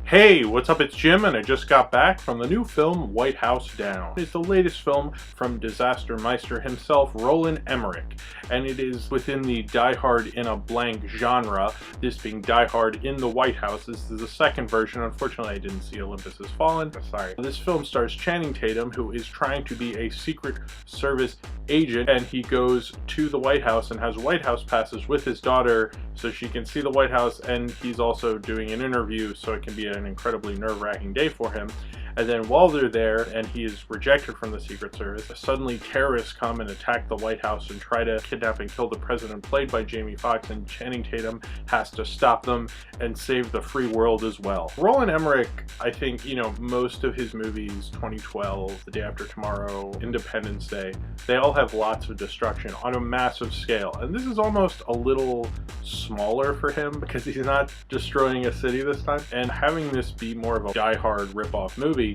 Hey, what's up? It's Jim, and I just got back from the new film White House Down. It's the latest film from disaster meister himself, Roland Emmerich, and it is within the Die Hard in a blank genre, this being Die Hard in the White House. This is the second version. Unfortunately, I didn't see Olympus Has Fallen. Sorry. This film stars Channing Tatum, who is trying to be a Secret Service agent, and he goes to the White House and has White House passes with his daughter so she can see the White House, and he's also doing an interview so it can be an incredibly nerve-wracking day for him. And then while they're there and he is rejected from the Secret Service, suddenly terrorists come and attack the White House and try to kidnap and kill the president, played by Jamie Foxx, and Channing Tatum has to stop them and save the free world as well. Roland Emmerich, I think, most of his movies, 2012, The Day After Tomorrow, Independence Day, they all have lots of destruction on a massive scale. And this is almost a little smaller for him because he's not destroying a city this time. And having this be more of a Die Hard ripoff movie,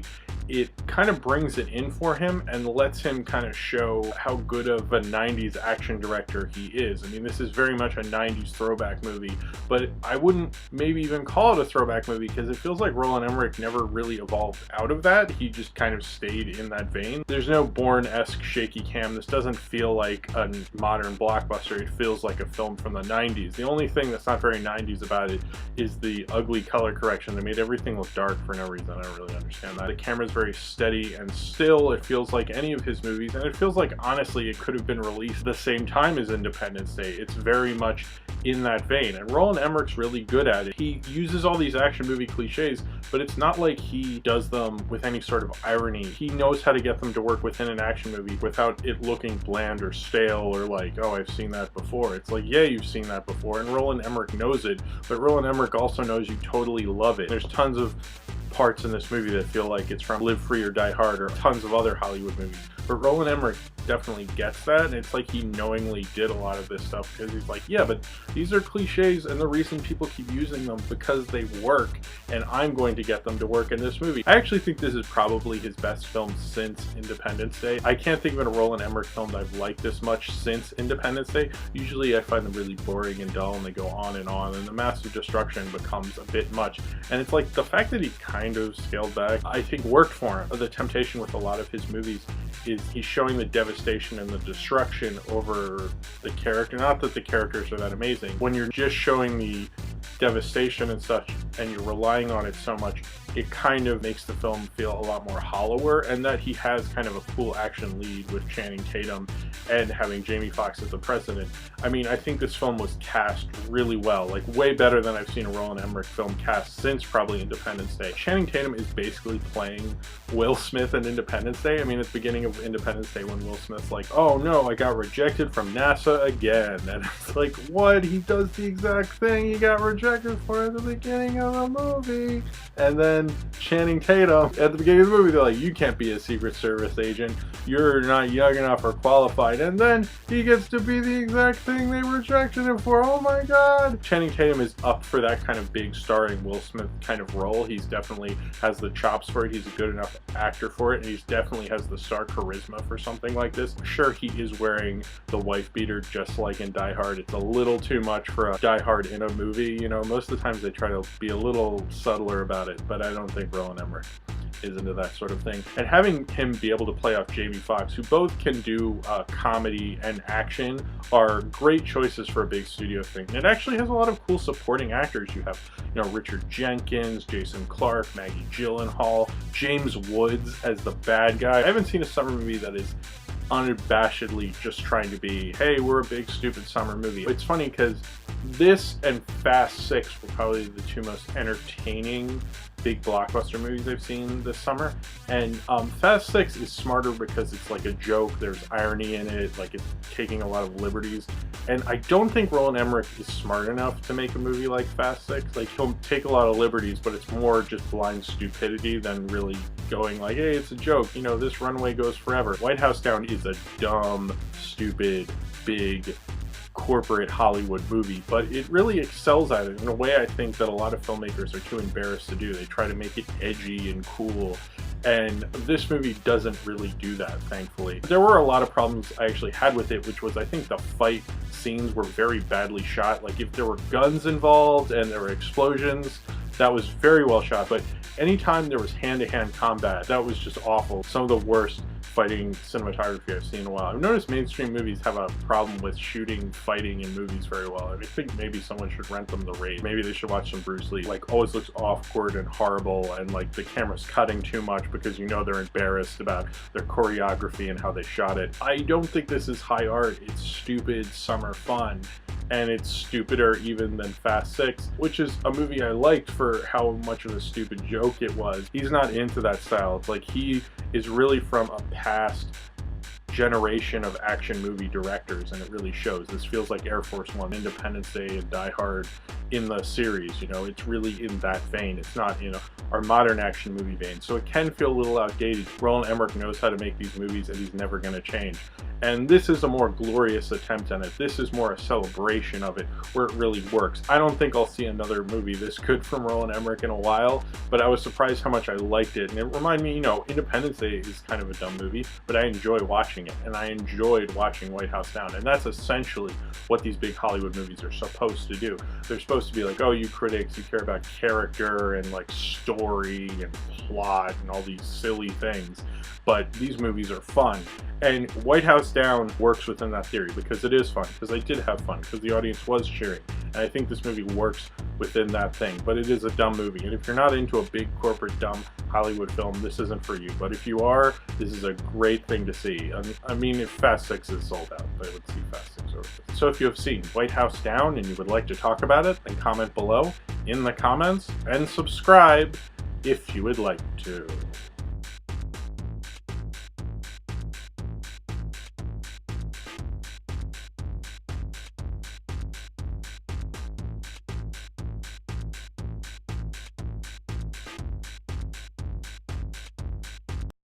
it kind of brings it in for him and lets him kind of show how good of a 90s action director he is. I mean, this is very much a 90s throwback movie, but I wouldn't maybe even call it a throwback movie because it feels like Roland Emmerich never really evolved out of that. He just kind of stayed in that vein. There's no Bourne-esque shaky cam. This doesn't feel like a modern blockbuster. It feels like a film from the 90s. The only thing that's not very 90s about it is the ugly color correction. They made everything look dark for no reason. I don't really understand that. The camera's very steady and still. It feels like any of his movies, and it feels like, honestly, it could have been released the same time as Independence Day. It's very much in that vein, and Roland Emmerich's really good at it. He uses all these action movie cliches, but it's not like he does them with any sort of irony. He knows how to get them to work within an action movie without it looking bland or stale or like, oh, I've seen that before. It's like, yeah, you've seen that before, and Roland Emmerich knows it, but Roland Emmerich also knows you totally love it. There's tons of parts in this movie that feel like it's from Live Free or Die Hard or tons of other Hollywood movies. But Roland Emmerich definitely gets that, and it's like he knowingly did a lot of this stuff because he's like, yeah, but these are cliches, and the reason people keep using them because they work, and I'm going to get them to work in this movie. I actually think this is probably his best film since Independence Day. I can't think of a Roland Emmerich film that I've liked this much since Independence Day. Usually I find them really boring and dull, and they go on, and the massive destruction becomes a bit much. And it's like the fact that he kind of scaled back, I think, worked for him. The temptation with a lot of his movies is he's showing the devastation and the destruction over the character. Not that the characters are that amazing. When you're just showing the devastation and such, and you're relying on it so much, it kind of makes the film feel a lot more hollower, and that he has kind of a cool action lead with Channing Tatum and having Jamie Foxx as the president. I mean, I think this film was cast really well, like way better than I've seen a Roland Emmerich film cast since probably Independence Day. Channing Tatum is basically playing Will Smith in Independence Day. I mean, at the beginning of Independence Day when Will Smith's like, oh no, I got rejected from NASA again. And it's like, what? He does the exact thing he got rejected for at the beginning of the movie. And then Channing Tatum, at the beginning of the movie, they're like, you can't be a Secret Service agent. You're not young enough or qualified. And then he gets to be the exact thing they rejected him for. Oh my god. Channing Tatum is up for that kind of big starring Will Smith kind of role. He's definitely has the chops for it. He's a good enough actor for it. And he definitely has the star charisma for something like this. Sure, he is wearing the wife beater just like in Die Hard. It's a little too much for a Die Hard in a movie. Most of the times they try to be a little subtler about it, but I don't think Roland Emmerich is into that sort of thing. And having him be able to play off Jamie Foxx, who both can do comedy and action, are great choices for a big studio thing. And it actually has a lot of cool supporting actors. You have, Richard Jenkins, Jason Clarke, Maggie Gyllenhaal, James Woods as the bad guy. I haven't seen a summer movie that is unabashedly just trying to be, hey, we're a big stupid summer movie. It's funny because this and Fast 6 were probably the two most entertaining big blockbuster movies I've seen this summer. And Fast 6 is smarter because it's like a joke, there's irony in it, like it's taking a lot of liberties. And I don't think Roland Emmerich is smart enough to make a movie like Fast 6. Like, he'll take a lot of liberties, but it's more just blind stupidity than really going like, hey, it's a joke, this runway goes forever. White House Down is a dumb, stupid, big corporate Hollywood movie, but it really excels at it in a way I think that a lot of filmmakers are too embarrassed to do. They try to make it edgy and cool, and this movie doesn't really do that, thankfully. There were a lot of problems I actually had with it, which was I think the fight scenes were very badly shot. Like, if there were guns involved and there were explosions, That was very well shot, but anytime there was hand-to-hand combat, that was just awful. Some of the worst fighting cinematography I've seen in a while. I've noticed mainstream movies have a problem with shooting fighting in movies very well. I think maybe someone should rent them The Raid. Maybe they should watch some Bruce Lee. Like, always looks awkward and horrible, and like the camera's cutting too much because you know they're embarrassed about their choreography and how they shot it. I don't think this is high art. It's stupid summer fun. And it's stupider even than Fast 6, which is a movie I liked for how much of a stupid joke it was. He's not into that style. It's like he is really from a past generation of action movie directors, and it really shows. This feels like Air Force One, Independence Day, and Die Hard in the series. You know, it's really in that vein. It's not, you know, our modern action movie vein. So it can feel a little outdated. Roland Emmerich knows how to make these movies, and he's never going to change. And this is a more glorious attempt on it. This is more a celebration of it, where it really works. I don't think I'll see another movie this good from Roland Emmerich in a while, but I was surprised how much I liked it. And it reminded me, you know, Independence Day is kind of a dumb movie, but I enjoy watching it, and I enjoyed watching White House Down. And that's essentially what these big Hollywood movies are supposed to do. They're supposed to be like, oh, you critics, you care about character and like story and plot and all these silly things. But these movies are fun. And White House Down works within that theory because it is fun, because they did have fun, because the audience was cheering. And I think this movie works within that thing. But it is a dumb movie. And if you're not into a big corporate dumb Hollywood film, this isn't for you. But if you are, this is a great thing to see. I mean, if Fast 6 is sold out, I would see Fast 6 over this. So if you have seen White House Down and you would like to talk about it, then comment below in the comments and subscribe if you would like to.